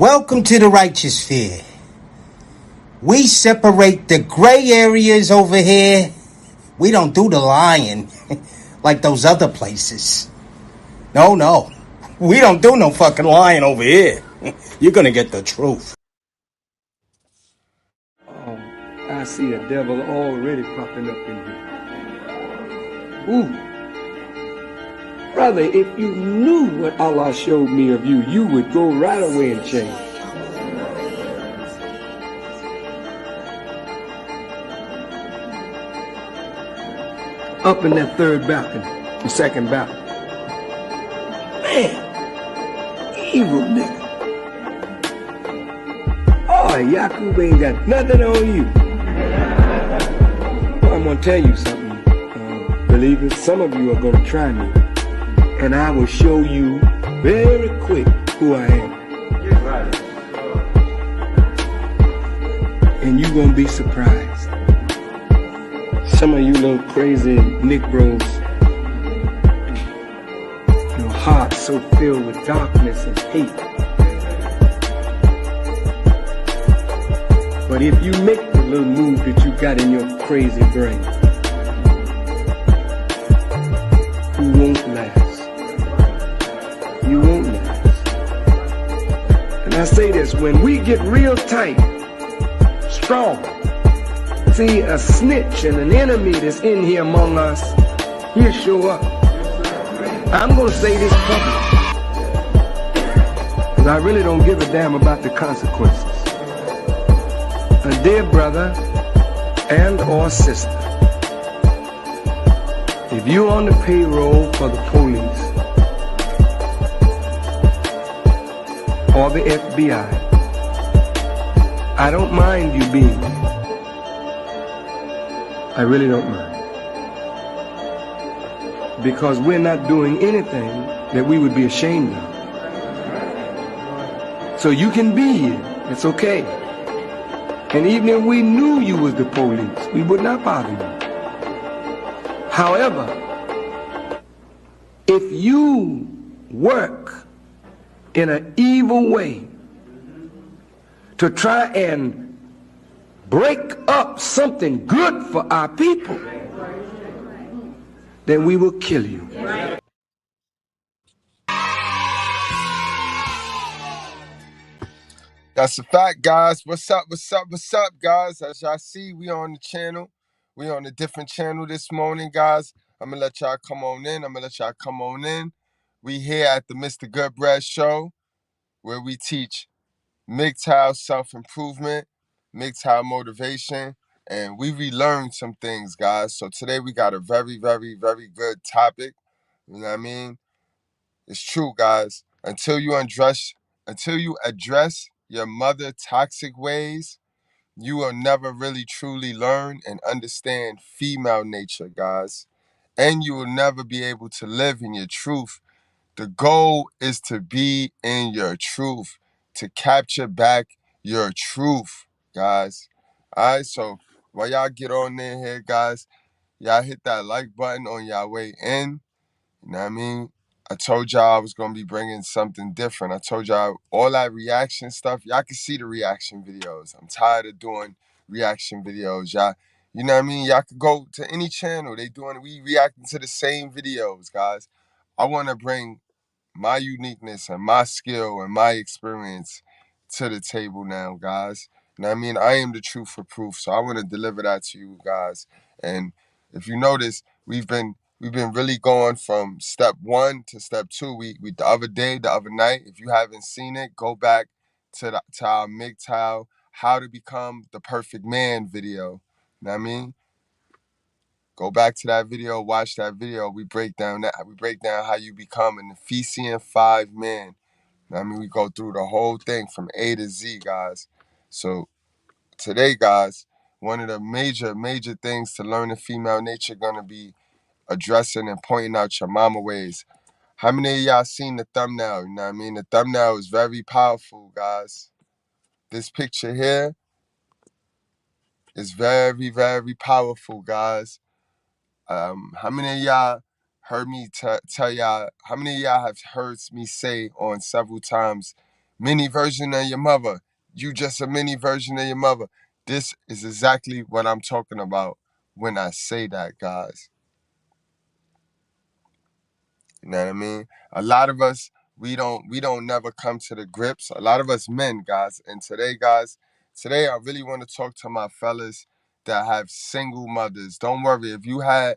Welcome to the righteous sphere. We separate the gray areas over here. We don't do the lying like those other places. No. We don't do no fucking lying over here. You're gonna get the truth. Oh, I see a devil already popping up in here. Ooh. Brother, if you knew what Allah showed me of you, you would go right away and change. Up in that third balcony, the second balcony. Man, evil nigga. Oh, Yakub ain't got nothing on you. Well, I'm gonna tell you something, believers. Some of you are gonna try me, and I will show you very quick who I am. And you're gonna be surprised. Some of you little crazy Negroes, your hearts so filled with darkness and hate. But if you make the little move that you got in your crazy brain, you won't last. You won't last. And I say this, when we get real tight, strong, see a snitch and an enemy that's in here among us, he'll show up. I'm going to say this publicly, because I really don't give a damn about the consequences. A dear brother and or sister, if you're on the payroll for the police or the FBI, I don't mind you being there. I really don't mind. Because we're not doing anything that we would be ashamed of. So you can be here. It's okay. And even if we knew you was the police, we would not bother you. However, if you work in an evil way to try and break up something good for our people, then we will kill you. That's a fact, guys. What's up, guys? As y'all see, we on the channel. We on a different channel this morning, guys. I'm going to let y'all come on in. We here at the Mr.Goodbread show, where we teach Mgtow self-improvement, Mgtow motivation, and we relearn some things, guys. So today we got a very, very, very good topic. You know what I mean? It's true, guys. Until you address your mother toxic ways, you will never really truly learn and understand female nature, guys. And you will never be able to live in your truth. The goal is to be in your truth, to capture back your truth, guys. All right, so while y'all get on in here, guys, y'all hit that like button on y'all way in. You know what I mean? I told y'all I was going to be bringing something different. I told y'all all that reaction stuff. Y'all can see the reaction videos. I'm tired of doing reaction videos. Y'all, you know what I mean? Y'all could go to any channel. We reacting to the same videos, guys. I want to bring my uniqueness and my skill and my experience to the table now, guys. You know what I mean? I am the truth for proof. So I want to deliver that to you guys. And if you notice, we've been really going from step 1 to step 2. We the other night, if you haven't seen it, go back to our Mgtow How to Become the Perfect Man video. You know what I mean? Go back to that video, watch that video. We break down how you become an Ephesian 5 man. You know what I mean? We go through the whole thing from A to Z, guys. So today, guys, one of the major things to learn the female nature gonna be addressing and pointing out your mama ways. How many of y'all seen the thumbnail? You know what I mean? The thumbnail is very powerful, guys. This picture here is very, very powerful, guys. How many of y'all heard me tell y'all, how many of y'all have heard me say on several times, mini version of your mother. You just a mini version of your mother. This is exactly what I'm talking about when I say that, guys. You know what I mean? A lot of us, we don't never come to the grips. A lot of us men, guys, and today, guys, today I really want to talk to my fellas that have single mothers. Don't worry, if you had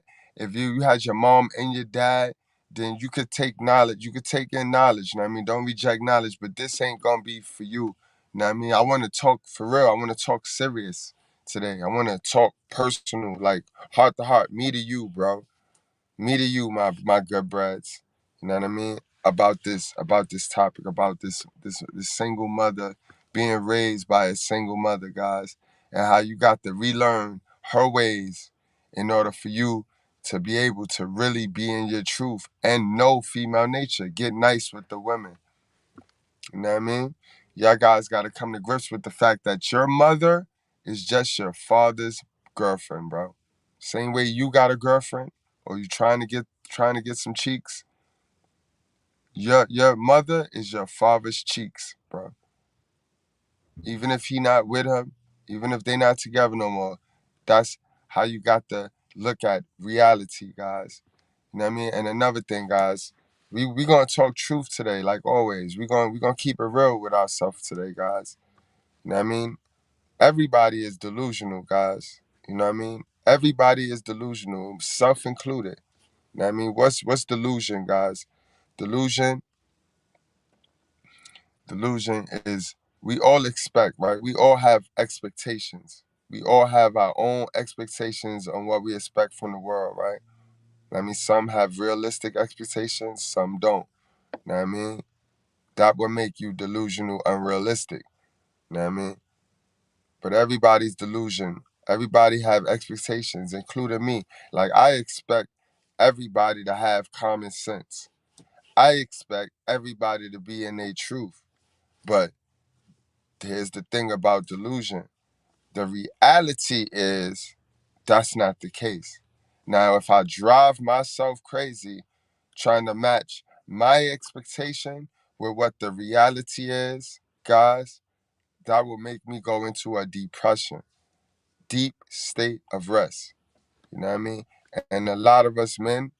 your mom and your dad, then you could take knowledge, you could take in knowledge, you know what I mean? Don't reject knowledge, but this ain't gonna be for you. You know what I mean? I want to talk for real. I want to talk serious today. I want to talk personal, like heart to heart, me to you, bro. Me to you, my good brads. You know what I mean? About this topic, about this single mother being raised by a single mother, guys, and how you got to relearn her ways in order for you to be able to really be in your truth and know female nature. Get nice with the women. You know what I mean? Y'all guys got to come to grips with the fact that your mother is just your father's girlfriend, bro. Same way you got a girlfriend, or you trying to get some cheeks. Your mother is your father's cheeks, bro. Even if he not with her, even if they not together no more, that's how you got to look at reality, guys. You know what I mean? And another thing, guys, we gonna talk truth today, like always. We gonna keep it real with ourselves today, guys. You know what I mean? Everybody is delusional, guys. You know what I mean? Everybody is delusional, self included. You know what I mean? What's delusion, guys? Delusion, delusion is we all expect, right? We all have expectations. We all have our own expectations on what we expect from the world, right? I mean, some have realistic expectations, some don't. You know what I mean? That would make you delusional, unrealistic. You know what I mean? But everybody's delusion. Everybody have expectations, including me. Like I expect everybody to have common sense. I expect everybody to be in their truth. But here's the thing about delusion. The reality is that's not the case. Now, if I drive myself crazy trying to match my expectation with what the reality is, guys, that will make me go into a depression, deep state of rest. You know what I mean? And a lot of us men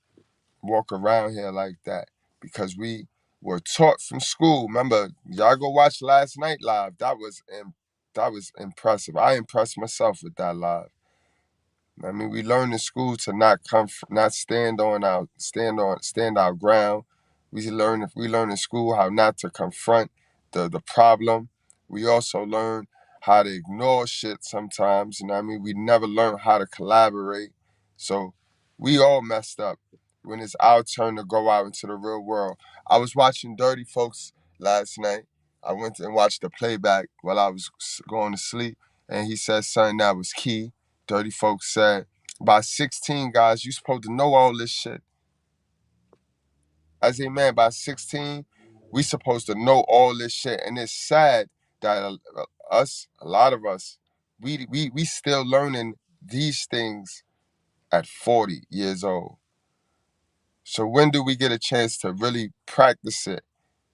walk around here like that because we were taught from school. Remember, y'all go watch last night live. That was impressive. I impressed myself with that live. I mean, we learn in school to not stand our ground. We learn in school how not to confront the problem. We also learn how to ignore shit sometimes. You know what I mean? We never learn how to collaborate. So we all messed up when it's our turn to go out into the real world. I was watching Dirty Folks last night. I went and watched the playback while I was going to sleep, and he said something that was key. Dirty Folks said, by 16, guys, you supposed to know all this shit. As a man, by 16, we supposed to know all this shit. And it's sad that a lot of us, we still learning these things at 40 years old. So when do we get a chance to really practice it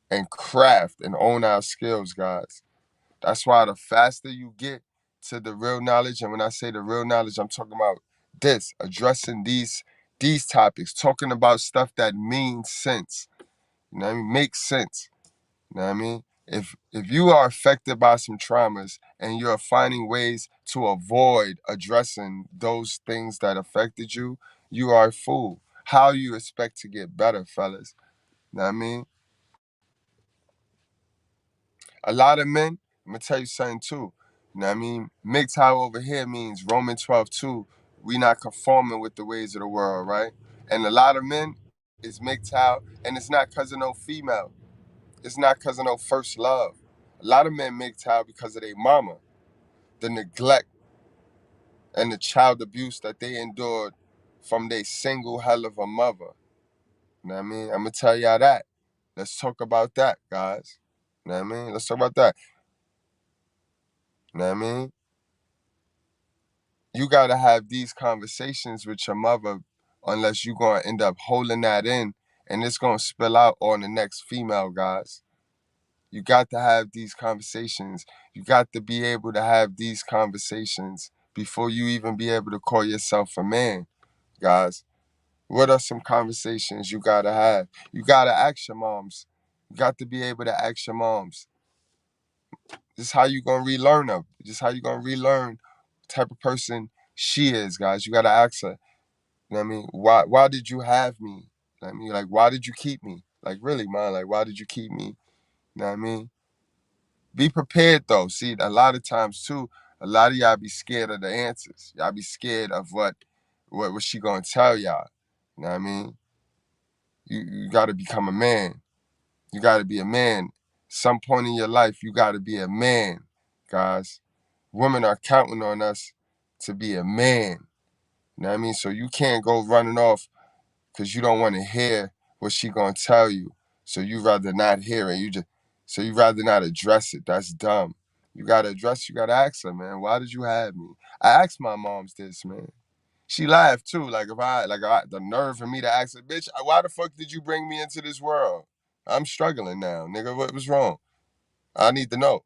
and craft and own our skills, guys? That's why the faster you get to the real knowledge, and when I say the real knowledge, I'm talking about this, addressing these topics, talking about stuff that means sense. You know what I mean? Makes sense. You know what I mean? If you are affected by some traumas and you're finding ways to avoid addressing those things that affected you, you are a fool. How you expect to get better, fellas? You know what I mean? A lot of men, I'm gonna tell you something too. You know what I mean? Mgtow over here means Romans 12:2. We not conforming with the ways of the world, right? And a lot of men is Mgtow, and it's not because of no female. It's not because of no first love. A lot of men Mgtow because of their mama, the neglect and the child abuse that they endured from their single hell of a mother. You know what I mean? I'm gonna tell y'all that. Let's talk about that, guys. You know what I mean? Let's talk about that. You know what I mean? You gotta have these conversations with your mother, unless you're gonna end up holding that in, and it's gonna spill out on the next female, guys. You got to have these conversations. You got to be able to have these conversations before you even be able to call yourself a man, guys. What are some conversations you got to have? You got to ask your moms. You got to be able to ask your moms. This is how you going to relearn them. This is how you going to relearn the type of person she is, guys. You got to ask her. You know what I mean? Why did you have me? You know what I mean? Like, why did you keep me? Like, really, man, like, why did you keep me? You know what I mean? Be prepared, though. See, a lot of times, too, a lot of y'all be scared of the answers. Y'all be scared of what she gonna tell y'all. You know what I mean? You got to become a man. You got to be a man. Some point in your life, you got to be a man, guys. Women are counting on us to be a man. You know what I mean? So you can't go running off because you don't want to hear what she gonna tell you. So you rather not hear it. So you rather not address it. That's dumb. You gotta address. You gotta ask her, man. Why did you have me? I asked my mom's this, man. She laughed too. The nerve for me to ask her, bitch, why the fuck did you bring me into this world? I'm struggling now, nigga. What was wrong? I need to know.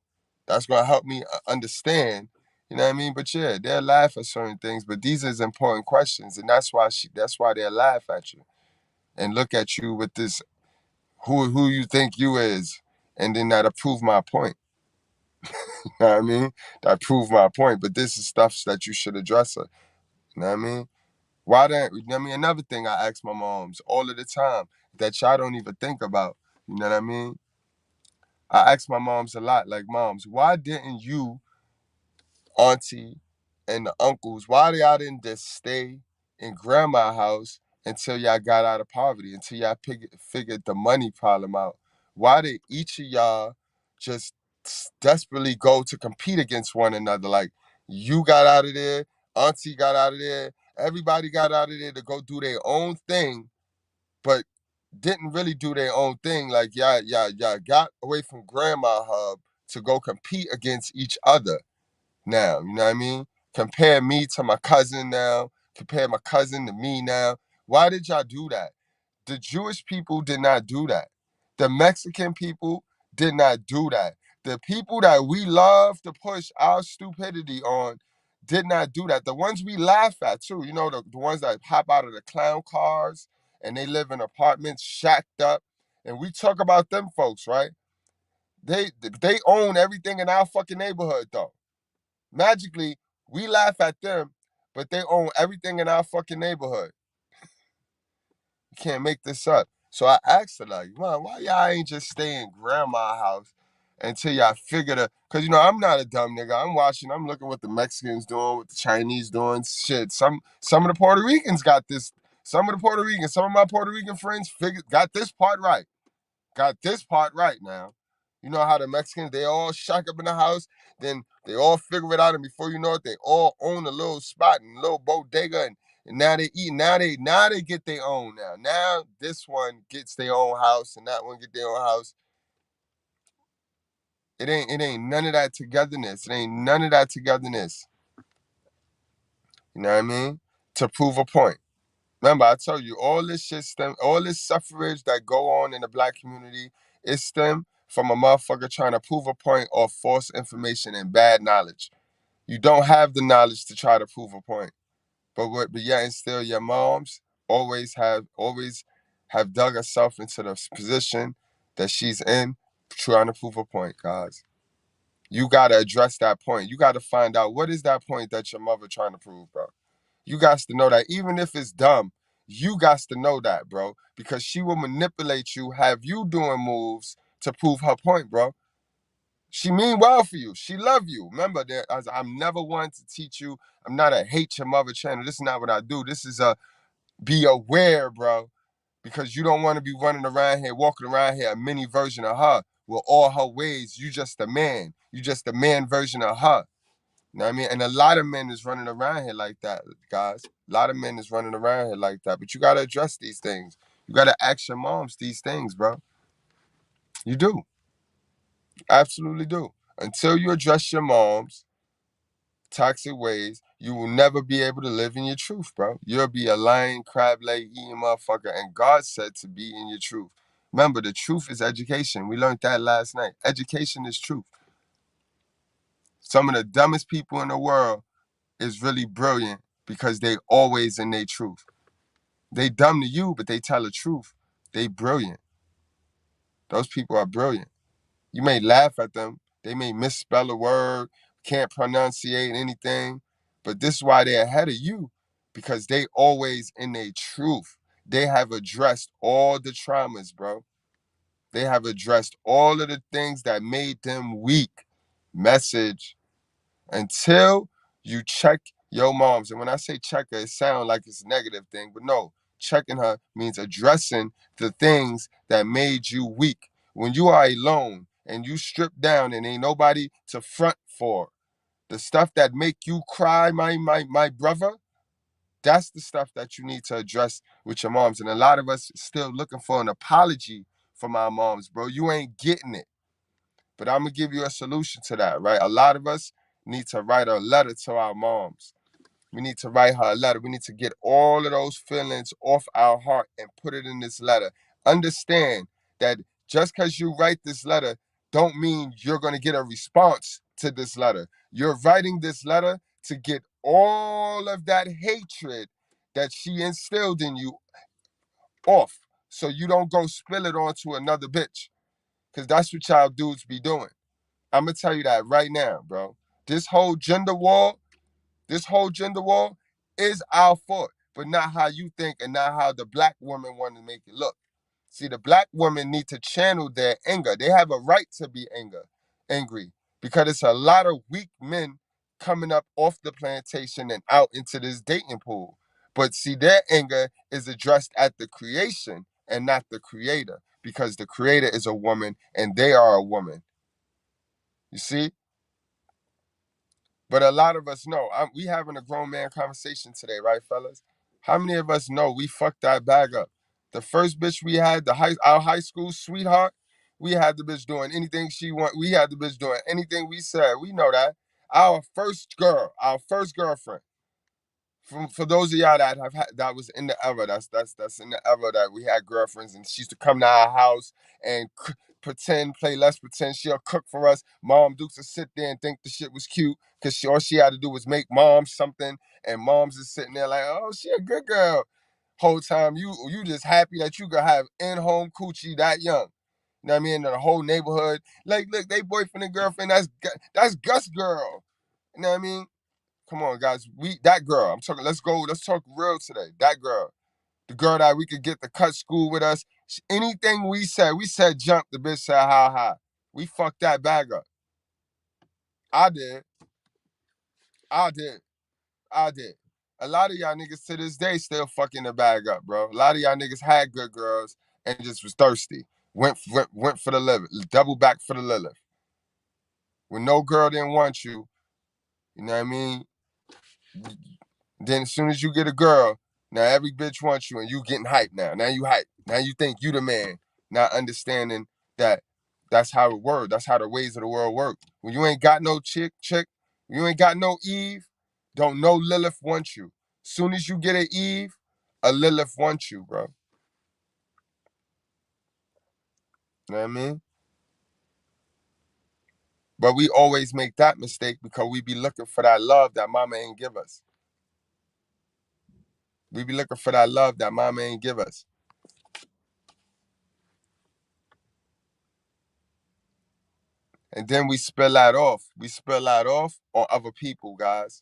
That's gonna help me understand. You know what I mean? But yeah, they'll laugh at certain things, but these is important questions, and that's why they'll laugh at you and look at you with this who you think you is, and then that'll prove my point. You know what I mean? That prove my point. But this is stuff that you should address her. You know what I mean? Why don't you know what I mean? Another thing I ask my moms all of the time that y'all don't even think about. You know what I mean? I ask my moms a lot, like, moms, why didn't you, auntie, and the uncles, why y'all didn't just stay in grandma's house until y'all got out of poverty, until y'all figured the money problem out? Why did each of y'all just desperately go to compete against one another? Like, you got out of there, auntie got out of there, everybody got out of there to go do their own thing, but didn't really do their own thing. Like, y'all got away from grandma hub to go compete against each other now. You know what I mean? Compare me to my cousin now. Compare my cousin to me now. Why did y'all do that? The Jewish people did not do that. The Mexican people did not do that. The people that we love to push our stupidity on did not do that. The ones we laugh at too, you know, the ones that hop out of the clown cars and they live in apartments shacked up. And we talk about them folks, right? They own everything in our fucking neighborhood though. Magically, we laugh at them, but they own everything in our fucking neighborhood. You can't make this up. So I asked her, like, man, why y'all ain't just stay in grandma's house until y'all figure the, because, you know, I'm not a dumb nigga. I'm looking what the Mexicans doing, what the Chinese doing. Shit, some of the Puerto Ricans got this. Some of my Puerto Rican friends got this part right. Got this part right now. You know how the Mexicans, they all shack up in the house, then they all figure it out, and before you know it, they all own a little spot and a little bodega, and now they eat. Now they get their own now. Now this one gets their own house and that one get their own house. It ain't none of that togetherness. It ain't none of that togetherness. You know what I mean? To prove a point. Remember, I told you all this shit all this suffrage that go on in the black community, it stem from a motherfucker trying to prove a point or false information and bad knowledge. You don't have the knowledge to try to prove a point. But yet and still your moms always have dug herself into the position that she's in trying to prove a point, guys. You gotta address that point. You gotta find out what is that point that your mother trying to prove, bro. You got to know that even if it's dumb, you got to know that, bro, because she will manipulate you, have you doing moves to prove her point, bro. She mean well for you. She love you. Remember, I'm never one to teach you. I'm not a hate your mother channel. This is not what I do. This is a be aware, bro, because you don't want to be running around here, walking around here, a mini version of her with all her ways. You just a man. You just a man version of her. You know what I mean? And a lot of men is running around here like that, guys. A lot of men is running around here like that. But you got to address these things. You got to ask your moms these things, bro. You do. Absolutely do. Until you address your mom's toxic ways, you will never be able to live in your truth, bro. You'll be a lying, crab leg eating motherfucker. And God said to be in your truth. Remember, the truth is education. We learned that last night. Education is truth. Some of the dumbest people in the world is really brilliant because they always in their truth. They dumb to you, but they tell the truth. They brilliant. Those people are brilliant. You may laugh at them. They may misspell a word, can't pronunciate anything, but this is why they're ahead of you, because they always in their truth. They have addressed all the traumas, bro. They have addressed all of the things that made them weak. Message. Until you check your moms. And when I say check her, it sounds like it's a negative thing, but no. Checking her means addressing the things that made you weak. When you are alone and you strip down and ain't nobody to front for, the stuff that make you cry, my brother, that's the stuff that you need to address with your moms. And a lot of us still looking for an apology from our moms, bro. You ain't getting it. But I'm going to give you a solution to that, right? A lot of us need to write a letter to our moms. We need to write her a letter. We need to get all of those feelings off our heart and put it in this letter. Understand that just because you write this letter don't mean you're going to get a response to this letter. You're writing this letter to get all of that hatred that she instilled in you off, so you don't go spill it onto another bitch. Because that's what y'all dudes be doing. I'm going to tell you that right now, bro. This whole gender war is our fault, but not how you think and not how the black woman want to make it look. See, the black women need to channel their anger. They have a right to be angry, because it's a lot of weak men coming up off the plantation and out into this dating pool. But see, their anger is addressed at the creation and not the creator, because the creator is a woman and they are a woman. You see? But a lot of us know. We having a grown man conversation today, right, fellas? How many of us know we fucked that bag up? The first bitch we had, our high school sweetheart, we had the bitch doing anything she want. We had the bitch doing anything we said. We know that. Our first girlfriend. For those of y'all that have had, that was in the era, that's in the era that we had girlfriends, and she used to come to our house and play less pretend. She'll cook for us. Mom Dukes would sit there and think the shit was cute because all she had to do was make mom something, and mom's is sitting there like, oh, she a good girl. Whole time you just happy that you could have in-home coochie that young. You know what I mean? And the whole neighborhood, like, look, they boyfriend and girlfriend, that's Gus' girl. You know what I mean? Come on, guys. That girl. I'm talking. Let's talk real today. That girl. The girl that we could get to cut school with us. Anything we said jump. The bitch said ha ha. We fucked that bag up. I did. A lot of y'all niggas to this day still fucking the bag up, bro. A lot of y'all niggas had good girls and just was thirsty. Went for the Lilith. Double back for the Lilith. When no girl didn't want you, you know what I mean? Then as soon as you get a girl, now every bitch wants you and you getting hyped now. Now you hyped. Now you think you the man. Not understanding that that's how it works. That's how the ways of the world work. When you ain't got no chick, you ain't got no Eve, don't no Lilith want you. Soon as you get an Eve, a Lilith wants you, bro. You know what I mean? But we always make that mistake because we be looking for that love that mama ain't give us. We be looking for that love that mama ain't give us. And then we spill that off. We spill that off on other people, guys.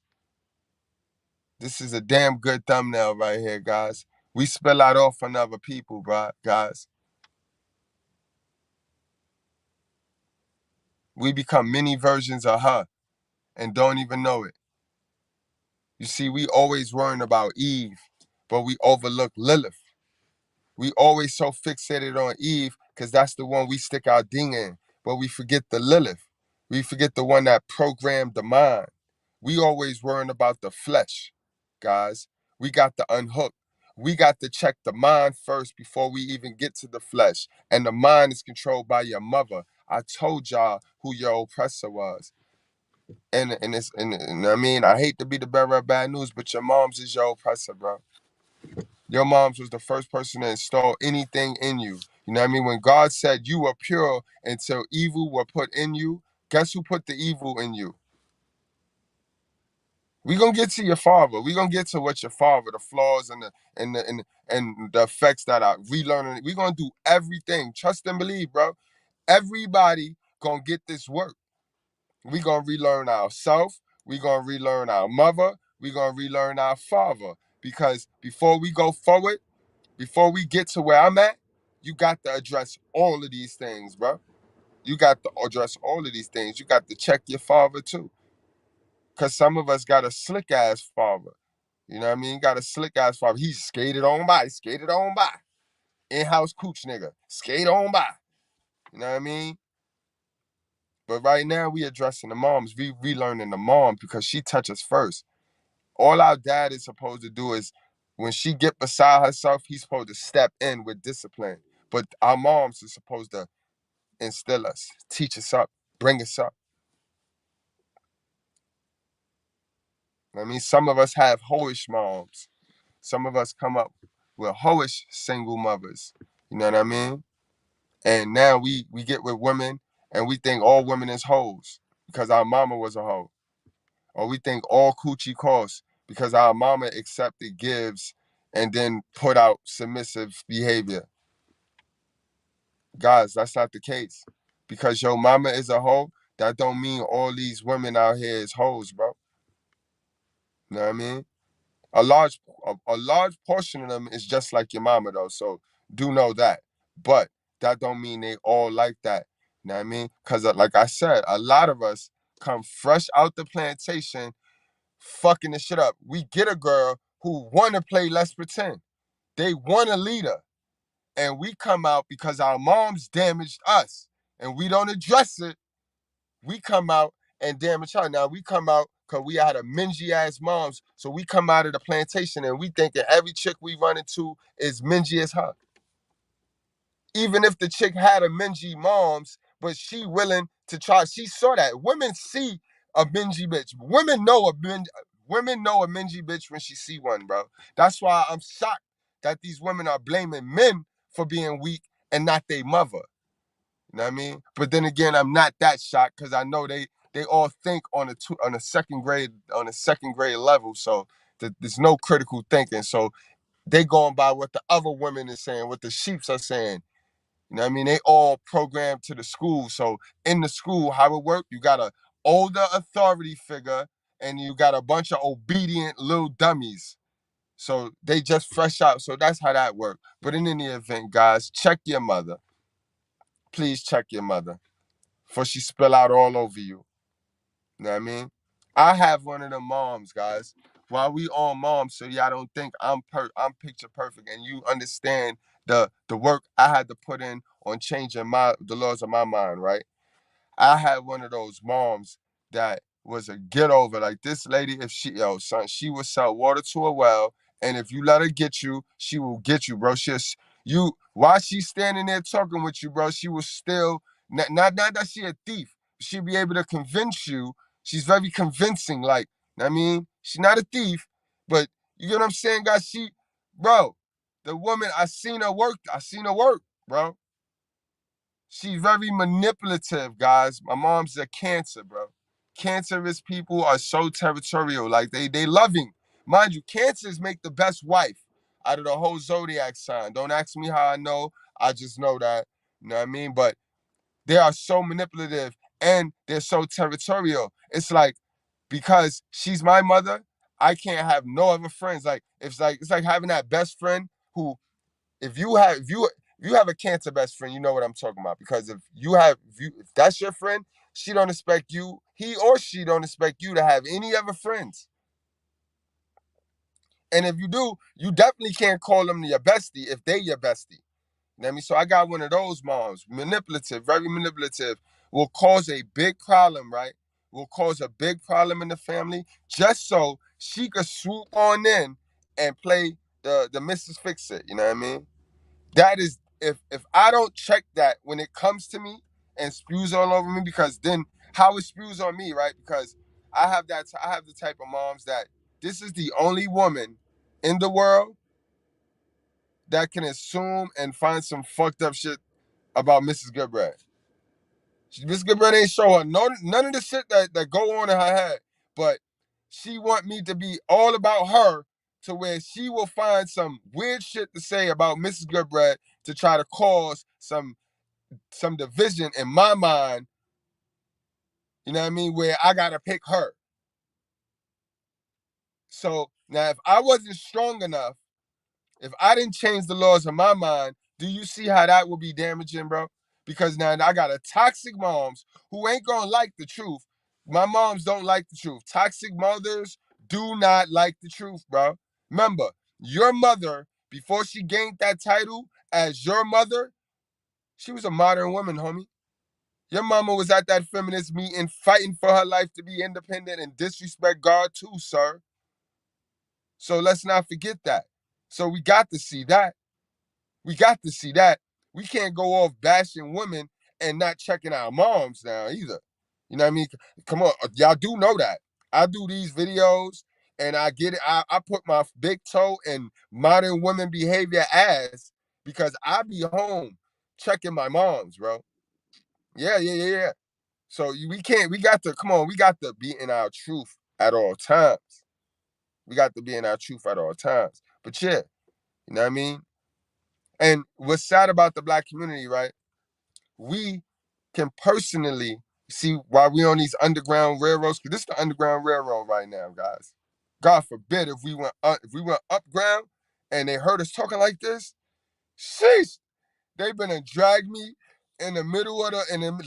This is a damn good thumbnail right here, guys. We spill that off on other people, bro, guys. We become mini versions of her and don't even know it. You see, we always worrying about Eve, but we overlook Lilith. We always so fixated on Eve because that's the one we stick our ding in, but we forget the Lilith. We forget the one that programmed the mind. We always worrying about the flesh, guys. We got to unhook. We got to check the mind first before we even get to the flesh. And the mind is controlled by your mother. I told y'all who your oppressor was. And I mean, I hate to be the bearer of bad news, but your mom's is your oppressor, bro. Your mom's was the first person to install anything in you. You know what I mean? When God said you were pure until evil were put in you, guess who put the evil in you? We're gonna get to your father. We're gonna get to what your father, the flaws and the effects that are relearning. We're gonna do everything. Trust and believe, bro. Everybody gonna get this work. We're gonna relearn ourselves. We're gonna relearn our mother. We're gonna relearn our father. Because before we go forward, before we get to where I'm at, you got to address all of these things, bro. You got to address all of these things. You got to check your father too. Because some of us got a slick ass father. You know what I mean? Got a slick ass father. He skated on by. Skated on by. In-house cooch nigga. Skate on by. You know what I mean? But right now we addressing the moms. We relearning the mom because she touches first. All our dad is supposed to do is when she get beside herself, he's supposed to step in with discipline. But our moms are supposed to instill us, teach us up, bring us up. I mean, some of us have hoish moms. Some of us come up with hoish single mothers. You know what I mean? And now we get with women and we think all women is hoes because our mama was a hoe. Or we think all coochie costs because our mama accepted gives and then put out submissive behavior. Guys, that's not the case. Because your mama is a hoe, that don't mean all these women out here is hoes, bro. You know what I mean? A large portion of them is just like your mama though, so do know that. But that don't mean they all like that. You know what I mean? Because like I said, a lot of us come fresh out the plantation fucking the shit up. We get a girl who wanna play Let's Pretend. They want a leader. And we come out because our moms damaged us and we don't address it. We come out and damage her. Now we come out because we had a mingy ass moms. So we come out of the plantation and we thinking every chick we run into is mingy as her. Even if the chick had a mingy moms, but she willing to try. She saw that. Women see a mingy bitch. Women know a mingy bitch when she see one, bro. That's why I'm shocked that these women are blaming men for being weak and not their mother. You know what I mean? But then again, I'm not that shocked because I know they all think on a second grade level. So there's no critical thinking. So they going by what the other women is saying, what the sheeps are saying. You know what I mean? They all programmed to the school. So in the school, how it work? You got a older authority figure and you got a bunch of obedient little dummies. So they just fresh out. So that's how that works. But in any event, guys, check your mother. Please check your mother before she spill out all over you. You know what I mean? I have one of the moms, guys. While we on moms, so y'all don't think I'm picture perfect, and you understand the work I had to put in on changing the laws of my mind, right? I had one of those moms that was a get over. Like this lady, if she will sell water to a well, and if you let her get you, she will get you, bro. While she's standing there talking with you, bro, she will still not that she a thief. She'll be able to convince you. She's very convincing. Like, I mean, she's not a thief, but you get what I'm saying, guys? Bro, the woman, I seen her work, bro. She's very manipulative, guys. My mom's a Cancer, bro. Cancerous people are so territorial. Like they loving. Mind you, Cancers make the best wife out of the whole zodiac sign. Don't ask me how I know. I just know that. You know what I mean? But they are so manipulative and they're so territorial. It's like because she's my mother, I can't have no other friends. It's like having that best friend who if you have a Cancer best friend, you know what I'm talking about. Because if that's your friend, she don't expect you, he or she don't expect you to have any other friends. And if you do, you definitely can't call them your bestie if they your bestie. You know what I mean? So I got one of those moms, manipulative, very manipulative, will cause a big problem, right? Will cause a big problem in the family just so she could swoop on in and play the Mrs. Fix-It, you know what I mean? That is if I don't check that when it comes to me and spews all over me, because then how it spews on me, right? Because I have the type of moms that this is the only woman in the world that can assume and find some fucked up shit about Mrs. Goodbread. Mrs. Goodbread ain't show her none of the shit that go on in her head, but she want me to be all about her to where she will find some weird shit to say about Mrs. Goodbread to try to cause some division in my mind, you know what I mean, where I gotta pick her. So now if I wasn't strong enough, if I didn't change the laws of my mind, do you see how that would be damaging, bro? Because now I got a toxic moms who ain't gonna like the truth. My moms don't like the truth. Toxic mothers do not like the truth, bro. Remember, your mother, before she gained that title as your mother, she was a modern woman, homie. Your mama was at that feminist meeting fighting for her life to be independent and disrespect God too, sir. So let's not forget that. So we got to see that. We got to see that. We can't go off bashing women and not checking our moms now either. You know what I mean? Come on, y'all do know that. I do these videos and I get it. I put my big toe in modern women behavior ass because I be home checking my moms, bro. Yeah. So we got to be in our truth at all times. We got to be in our truth at all times. But yeah, you know what I mean? And what's sad about the Black community, right? We can personally see why we on these underground railroads, because this is the underground railroad right now, guys. God forbid if we went up ground and they heard us talking like this, sheesh, they been drag me in the middle of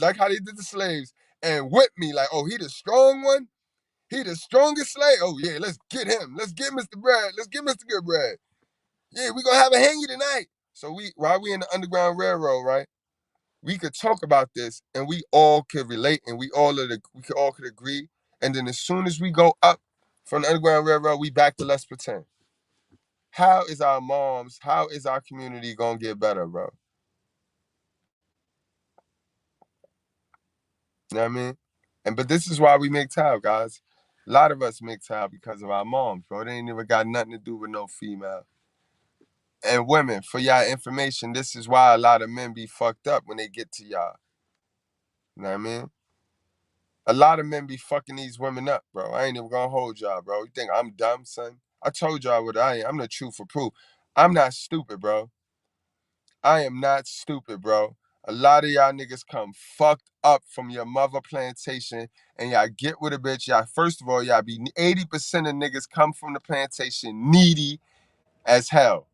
like how they did the slaves and whip me like, oh, he the strong one? He the strongest slave? Oh yeah, let's get him. Let's get Mr. Brad. Let's get Mr. Goodbread. Yeah, we gonna have a hangy tonight. So while we in the Underground Railroad, right? We could talk about this and we all could relate and we all could agree. And then as soon as we go up from the Underground Railroad, we back to let's pretend. How is our moms, how is our community gonna get better, bro? You know what I mean? But this is why we Mgtow, guys. A lot of us Mgtow because of our moms, bro. They ain't never got nothing to do with no female. And women, for y'all information, this is why a lot of men be fucked up when they get to y'all. You know what I mean? A lot of men be fucking these women up, bro. I ain't even gonna hold y'all, bro. You think I'm dumb, son? I told y'all what I am. I'm the truth for proof. I'm not stupid, bro. I am not stupid, bro. A lot of y'all niggas come fucked up from your mother plantation and y'all get with a bitch. Y'all, first of all, y'all be 80% of niggas come from the plantation needy as hell.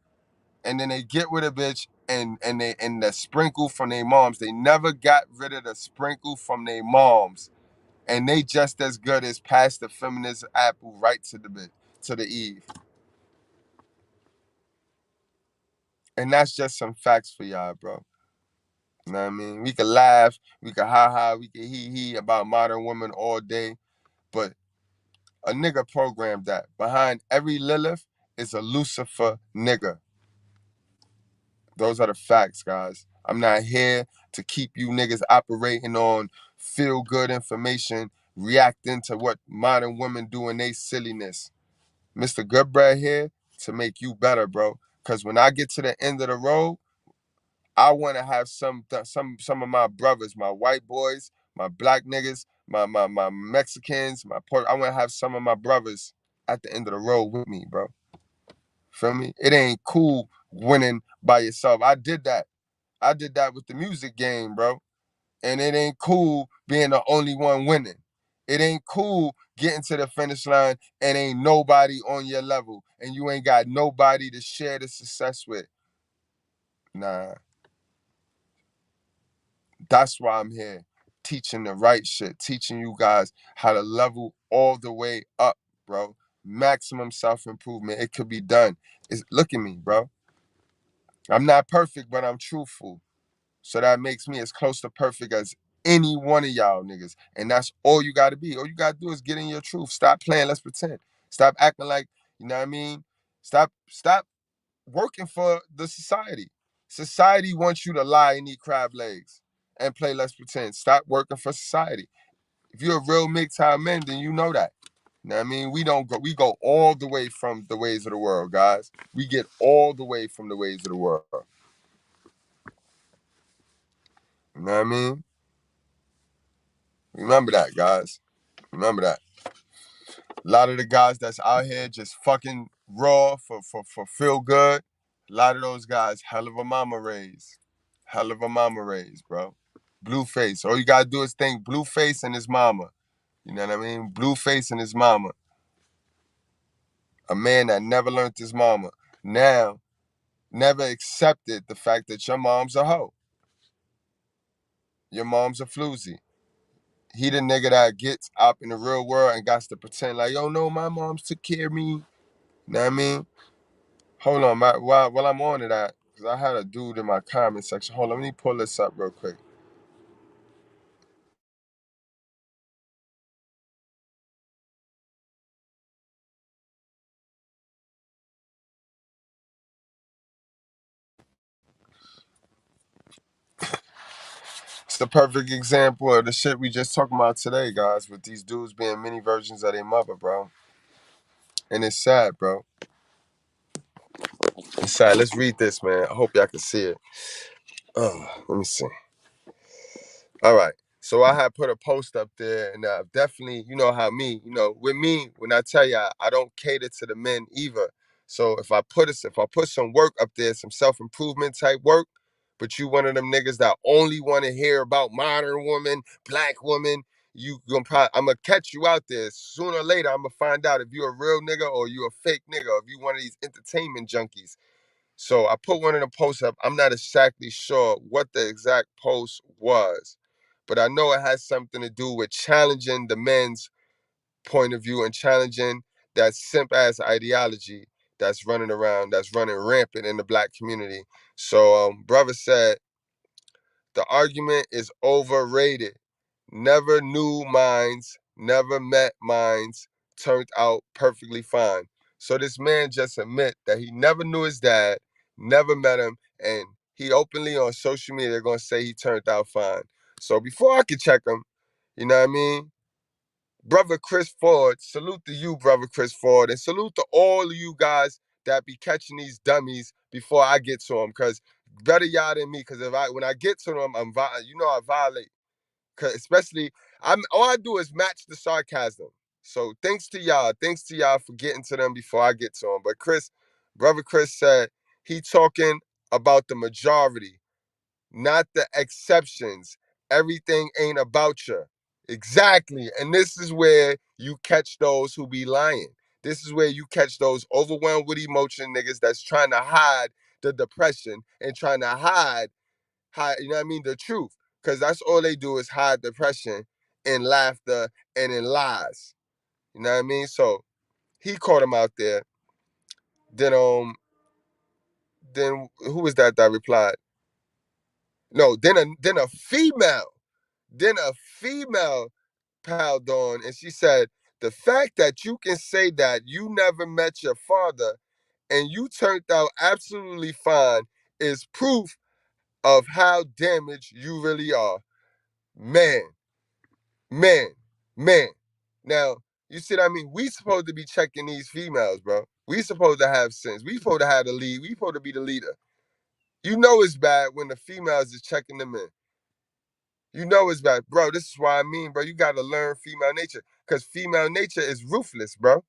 And then they get with a bitch and the sprinkle from their moms. They never got rid of the sprinkle from their moms. And they just as good as pass the feminist apple right to the Eve. And that's just some facts for y'all, bro. You know what I mean? We could laugh, we could ha-ha, we could hee-hee about modern women all day, but a nigga programmed that. Behind every Lilith is a Lucifer nigga. Those are the facts, guys. I'm not here to keep you niggas operating on feel-good information, reacting to what modern women do in they silliness. Mr. Goodbread here to make you better, bro. Because when I get to the end of the road, I want to have some of my brothers, my white boys, my black niggas, my Mexicans, I want to have some of my brothers at the end of the road with me, bro. Feel me? It ain't cool winning by yourself. I did that. I did that with the music game, bro. And it ain't cool being the only one winning. It ain't cool getting to the finish line and ain't nobody on your level and you ain't got nobody to share the success with. Nah. That's why I'm here, teaching the right shit, teaching you guys how to level all the way up, bro. Maximum self-improvement. It could be done. Look at me, bro. I'm not perfect, but I'm truthful. So that makes me as close to perfect as any one of y'all niggas. And that's all you gotta be. All you gotta do is get in your truth. Stop playing, let's pretend. Stop acting like, you know what I mean? Stop working for the society. Society wants you to lie and eat crab legs and play let's pretend. Stop working for society. If you're a real Mgtow man, then you know that. You know what I mean? We go all the way from the ways of the world, guys. We get all the way from the ways of the world. You know what I mean? Remember that, guys. Remember that. A lot of the guys that's out here just fucking raw for feel good. A lot of those guys, hell of a mama raised. Hell of a mama raised, bro. Blueface. All you gotta do is think Blueface and his mama. You know what I mean? Blueface and his mama. A man that never learned his mama. Now, never accepted the fact that your mom's a hoe. Your mom's a floozy. He the nigga that gets up in the real world and got to pretend like, yo, no, my mom's took care of me. You know what I mean? Hold on, while I'm on to that, because I had a dude in my comment section. Hold on, let me pull this up real quick. It's the perfect example of the shit we just talking about today, guys, with these dudes being mini versions of their mother, bro. And it's sad, bro. It's sad. Let's read this, man. I hope y'all can see it. Let me see. All right. So I had put a post up there, and definitely, you know how with me, when I tell y'all, I don't cater to the men either. So if I put some work up there, some self-improvement type work, but you one of them niggas that only want to hear about modern woman, black woman, I'm gonna catch you out there. Sooner or later, I'm gonna find out if you a real nigga or you a fake nigga, or if you one of these entertainment junkies. So I put one of the posts up. I'm not exactly sure what the exact post was, but I know it has something to do with challenging the men's point of view and challenging that simp ass ideology that's running around, that's running rampant in the black community. So brother said, the argument is overrated. Never knew minds, never met minds, turned out perfectly fine. So this man just admit that he never knew his dad, never met him, and he openly on social media gonna say he turned out fine. So before I could check him, you know what I mean? Brother Chris Ford, salute to you, brother Chris Ford, and salute to all of you guys that be catching these dummies before I get to them, because better y'all than me, because when I get to them, I violate. Cause especially all I do is match the sarcasm. So thanks to y'all for getting to them before I get to them. But brother Chris said he talking about the majority, not the exceptions. Everything ain't about you. Exactly. And this is where you catch those who be lying. This is where you catch those overwhelmed with emotion niggas that's trying to hide the depression and trying to hide, you know what I mean, the truth. Because that's all they do is hide depression in laughter and in lies. You know what I mean? So he caught him out there. Then who was that replied? No, then a female piled on, and she said, the fact that you can say that you never met your father and you turned out absolutely fine is proof of how damaged you really are. Man, man, man. Now, you see what I mean? We supposed to be checking these females, bro. We supposed to have sense. We supposed to have the lead. We supposed to be the leader. You know it's bad when the females is checking them in. You know it's bad. Bro, this is why I mean, bro, you got to learn female nature. Because female nature is ruthless, bro.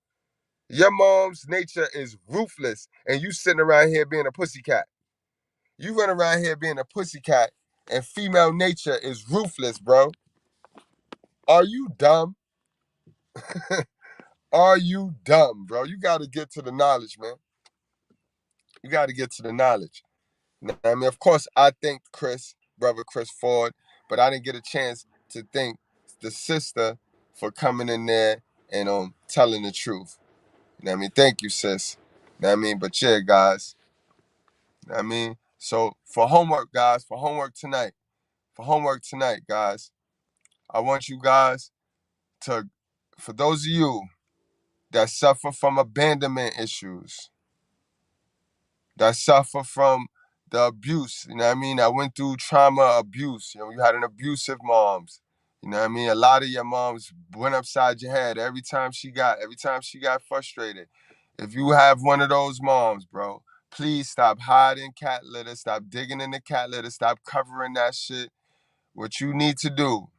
Your mom's nature is ruthless. And you sitting around here being a pussycat. You run around here being a pussycat. And female nature is ruthless, bro. Are you dumb? Are you dumb, bro? You got to get to the knowledge, man. You got to get to the knowledge. Now, I mean, of course, I thanked brother Chris Ford, but I didn't get a chance to thank the sister for coming in there and telling the truth. You know what I mean? Thank you, sis. You know what I mean? But yeah, guys. You know what I mean? So for homework, guys, for homework tonight, guys, I want you guys for those of you that suffer from abandonment issues, that suffer from the abuse, you know what I mean? I went through trauma abuse. You know, you had an abusive moms. You know what I mean? A lot of your moms went upside your head every time she got frustrated. If you have one of those moms, bro, please stop hiding cat litter, stop digging in the cat litter, stop covering that shit. What you need to do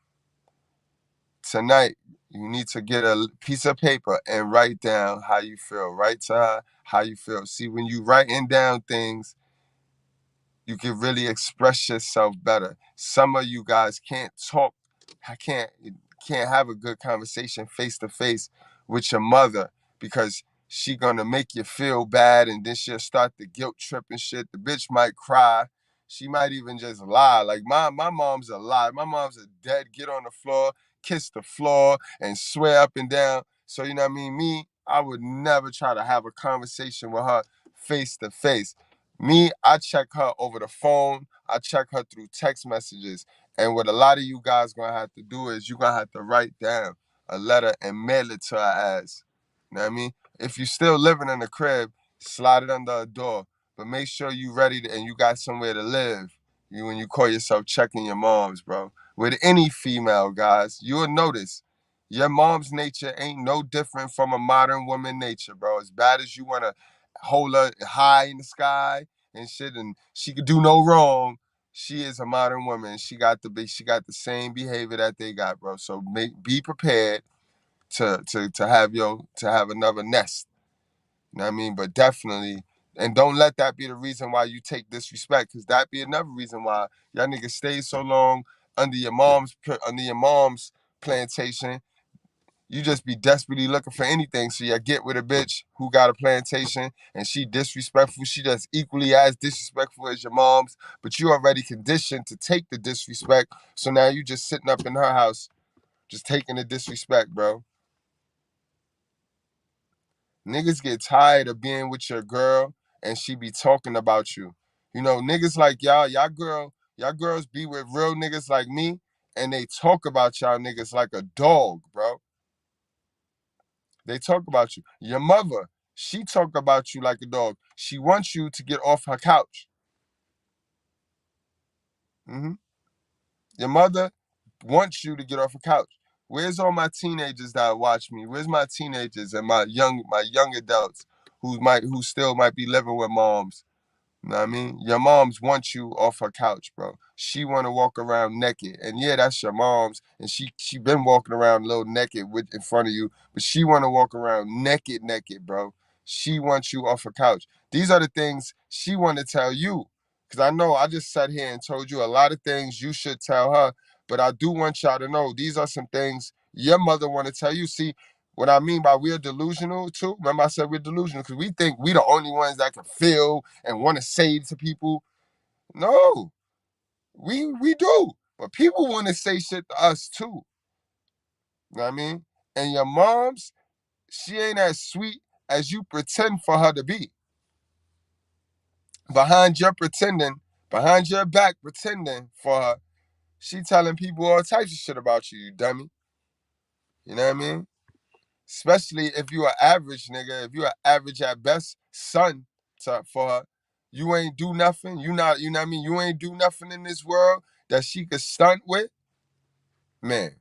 tonight, you need to get a piece of paper and write down how you feel. Write to her how you feel. See, when you writing down things, you can really express yourself better. Some of you guys can't talk, can't have a good conversation face to face with your mother because she gonna make you feel bad, and then she'll start the guilt trip and shit. The bitch might cry. She might even just lie. Like my mom's a lie. My mom's a dead get on the floor, kiss the floor, and swear up and down. So you know what I mean? Me, I would never try to have a conversation with her face to face. Me, I check her over the phone. I check her through text messages. And what a lot of you guys gonna have to do is you're gonna have to write down a letter and mail it to her ass. You know what I mean? If you still living in the crib, slide it under a door. But make sure you ready and you got somewhere to live. You when you call yourself checking your moms, bro. With any female, guys, you'll notice your mom's nature ain't no different from a modern woman nature, bro. As bad as you wanna hold her high in the sky and shit, and she could do no wrong. She is a modern woman. She got the same behavior that they got, bro. So be prepared to have another nest. You know what I mean? But definitely, and don't let that be the reason why you take disrespect, because that be another reason why y'all niggas stay so long under your mom's plantation. You just be desperately looking for anything. So you get with a bitch who got a plantation and she disrespectful. She just equally as disrespectful as your mom's, but you already conditioned to take the disrespect. So now you just sitting up in her house, just taking the disrespect, bro. Niggas get tired of being with your girl and she be talking about you. You know, niggas like y'all girls be with real niggas like me and they talk about y'all niggas like a dog, bro. They talk about you. Your mother, she talk about you like a dog. She wants you to get off her couch. hmm Your mother wants you to get off her couch. Where's all my teenagers that watch me? Where's my teenagers and my young adults who still might be living with moms? You know what I mean? Your moms want you off her couch, bro. She want to walk around naked. And yeah, that's your mom's. And she been walking around a little naked in front of you. But she want to walk around naked, bro. She wants you off her couch. These are the things she want to tell you. Because I know I just sat here and told you a lot of things you should tell her. But I do want y'all to know these are some things your mother want to tell you. See, what I mean by we're delusional too, remember I said we're delusional because we think we the only ones that can feel and want to say to people. No, we do. But people want to say shit to us too. You know what I mean? And your mom's, she ain't as sweet as you pretend for her to be. Behind your back pretending for her, she telling people all types of shit about you, you dummy. You know what I mean? Especially if you are average, nigga. If you are average at best son for her, you ain't do nothing. You know what I mean? You ain't do nothing in this world that she could stunt with. Man.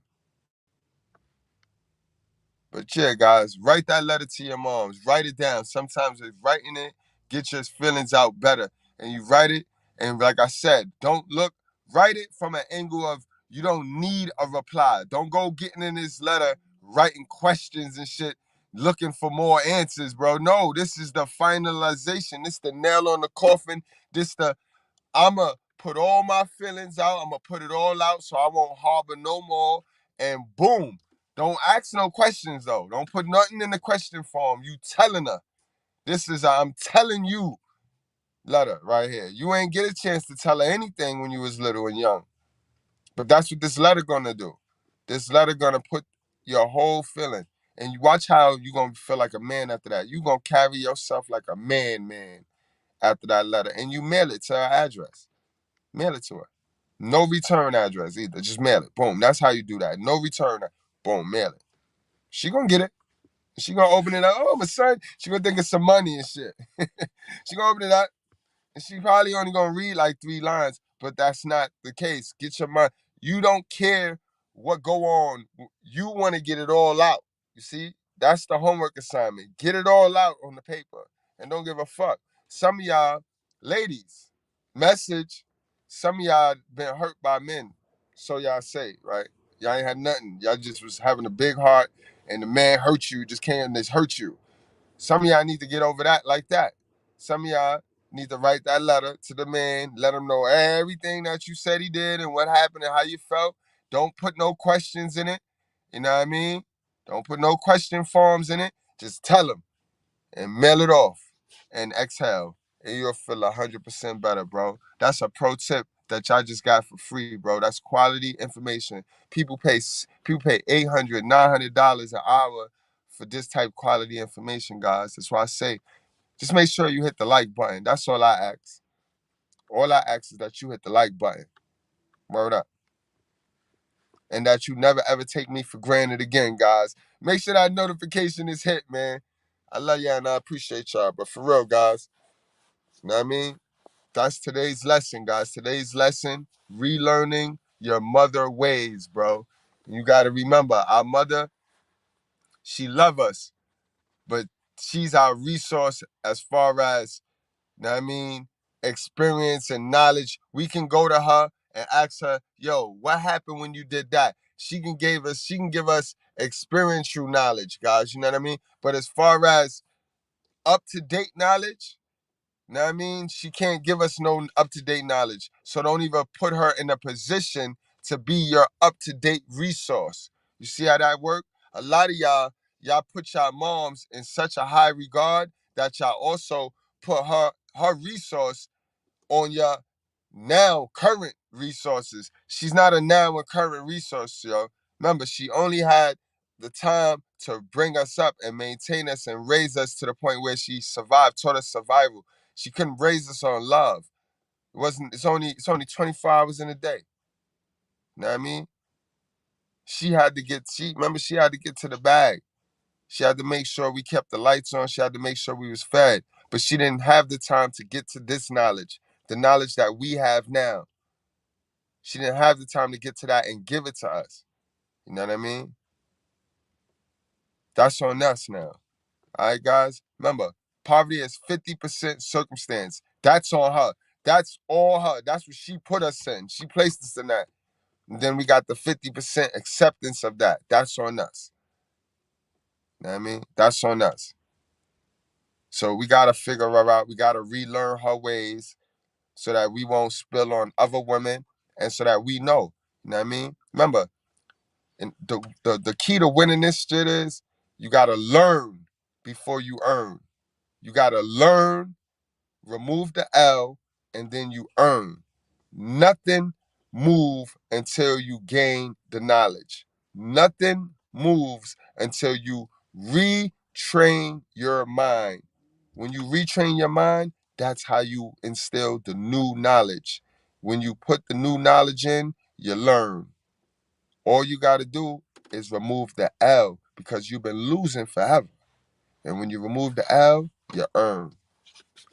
But yeah, guys, write that letter to your moms. Write it down. Sometimes with writing it, get your feelings out better. And you write it, and like I said, write it from an angle of you don't need a reply. Don't go getting in this letter, writing questions and shit, looking for more answers, bro. No, this is the finalization. This the nail on the coffin. I'ma put all my feelings out. I'ma put it all out so I won't harbor no more. And boom. Don't ask no questions though. Don't put nothing in the question form. You telling her. This is I'm telling you letter right here. You ain't get a chance to tell her anything when you was little and young. But that's what this letter gonna do. This letter gonna put your whole feeling. And you watch how you gonna feel like a man after that. You gonna carry yourself like a man after that letter. And you mail it to her address. Mail it to her. No return address either. Just mail it. Boom. That's how you do that. No return. Boom. Mail it. She gonna get it. She gonna open it up. Oh, my son. She gonna think it's some money and shit. She gonna open it up, and she probably only gonna read like 3 lines, but that's not the case. Get your money. You don't care what go on. You want to get it all out. You see? That's the homework assignment. Get it all out on the paper and don't give a fuck. Some of y'all, ladies, message, some of y'all been hurt by men. So y'all say, right? Y'all ain't had nothing. Y'all just was having a big heart and the man hurt you, just came and just hurt you. Some of y'all need to get over that like that. Some of y'all need to write that letter to the man, let him know everything that you said he did and what happened and how you felt. Don't put no questions in it. You know what I mean? Don't put no question forms in it. Just tell him and mail it off and exhale. And you'll feel 100% better, bro. That's a pro tip that y'all just got for free, bro. That's quality information. People pay $800, $900 an hour for this type of quality information, guys. That's why I say, just make sure you hit the like button. That's all I ask. All I ask is that you hit the like button. Word up. And that you never ever take me for granted again, guys. Make sure that notification is hit, man. I love y'all and I appreciate y'all. But for real, guys, you know what I mean? That's today's lesson, guys. Today's lesson, relearning your mother ways, bro. You got to remember, our mother, she love us, but she's our resource as far as, you know what I mean, experience and knowledge. We can go to her and ask her, yo, what happened when you did that? She can give us experiential knowledge, guys. You know what I mean? But as far as up-to-date knowledge, you know what I mean? She can't give us no up-to-date knowledge. So don't even put her in a position to be your up-to-date resource. You see how that work? A lot of y'all put y'all moms in such a high regard that y'all also put her resource on your now current resources. She's not a now and current resource, yo. Remember, she only had the time to bring us up and maintain us and raise us to the point where she survived, taught us survival. She couldn't raise us on love. It's only 24 hours in a day. You know what I mean? She had to get to the bag. She had to make sure we kept the lights on. She had to make sure we was fed. But she didn't have the time to get to this knowledge, the knowledge that we have now. She didn't have the time to get to that and give it to us. You know what I mean? That's on us now. All right, guys? Remember, poverty is 50% circumstance. That's on her. That's all her. That's what she put us in. She placed us in that. And then we got the 50% acceptance of that. That's on us. You know what I mean? That's on us. So we got to figure her out. We got to relearn her ways so that we won't spill on other women and so that we know. You know what I mean? Remember, and the key to winning this shit is you got to learn before you earn. You got to learn, remove the L, and then you earn. Nothing move until you gain the knowledge. Nothing moves until you retrain your mind. When you retrain your mind, that's how you instill the new knowledge. When you put the new knowledge in, you learn. All you got to do is remove the L because you've been losing forever. And when you remove the L, you earn.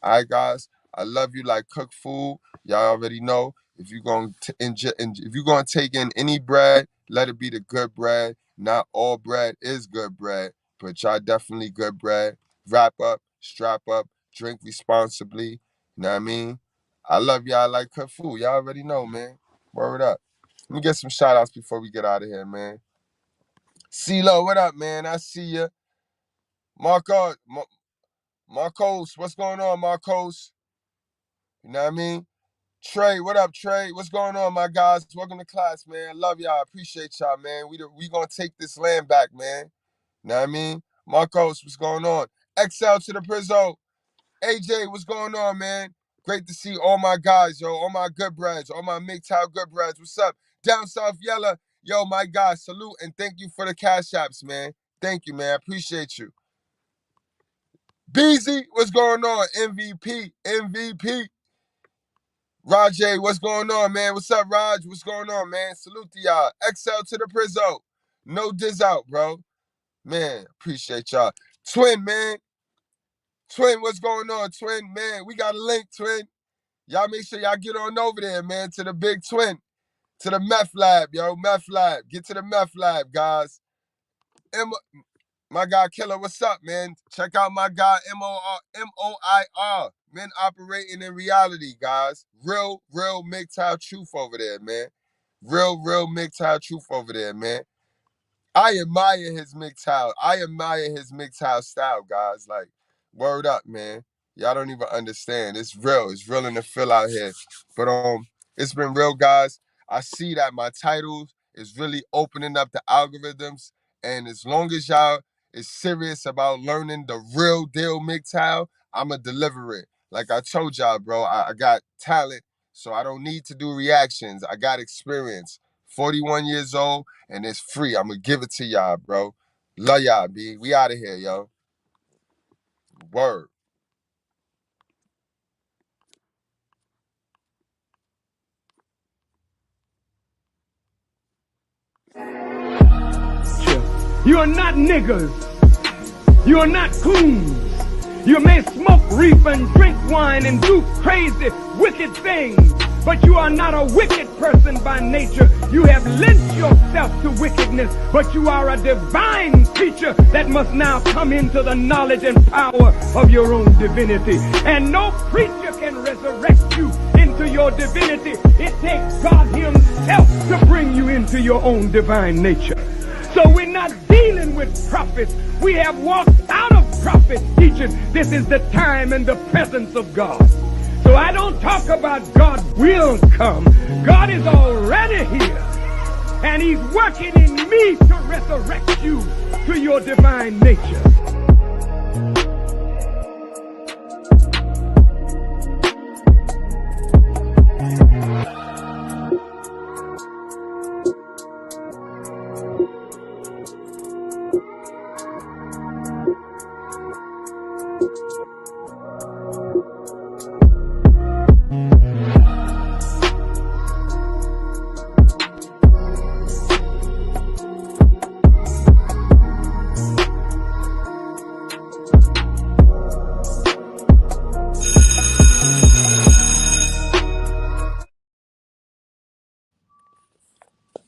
All right, guys. I love you like cooked food. Y'all already know. If you're going to take in any bread, let it be the good bread. Not all bread is good bread, but y'all definitely good bread. Wrap up, strap up, drink responsibly. You know what I mean? I love y'all like cooked food. Y'all already know, man. Word up. Let me get some shout outs before we get out of here, man. CeeLo, what up, man? I see ya. Marcos, what's going on, Marcos? You know what I mean? Trey, what up, Trey? What's going on, my guys? Welcome to class, man. Love y'all. Appreciate y'all, man. We gonna take this land back, man. You know what I mean? Marcos, what's going on? XL to the Prizzo. AJ, what's going on, man? Great to see all my guys, yo. All my Goodbreads, all my Mgtow Goodbreads. What's up? Down South Yella. Yo, my guys, salute and thank you for the cash apps, man. Thank you, man. Appreciate you. Beezy, what's going on? MVP. Rajay, what's going on, man? What's up, Raj? What's going on, man? Salute to y'all. XL to the Prizzo. No diz out, bro. Man, appreciate y'all. Twin, man. Twin, what's going on, Twin? Man, we got a link, Twin. Y'all make sure y'all get on over there, man, to the big Twin. To the meth lab, yo. Meth lab. Get to the meth lab, guys. My guy Killer, what's up, man? Check out my guy MOIR. Men operating in reality, guys. Real Mgtow truth over there, man. Real Mgtow truth over there, man. I admire his Mgtow. I admire his Mgtow style, guys. Like, word up, man. Y'all don't even understand. It's real. It's real in the feel out here. But it's been real, guys. I see that my titles is really opening up the algorithms. And as long as y'all is serious about learning the real deal Mgtow, I'ma deliver it. Like I told y'all, bro, I got talent, so I don't need to do reactions. I got experience. 41 years old, and it's free. I'm going to give it to y'all, bro. Love y'all, B. We out of here, yo. Word. You are not niggers. You are not coons. You may smoke reef and drink wine and do crazy, wicked things, but you are not a wicked person by nature. You have lent yourself to wickedness, but you are a divine creature that must now come into the knowledge and power of your own divinity. And no preacher can resurrect you into your divinity. It takes God himself to bring you into your own divine nature. So we're not dealing with prophets. We have walked out of prophet teaching. This is the time and the presence of God. So I don't talk about God will come. God is already here. And he's working in me to resurrect you to your divine nature.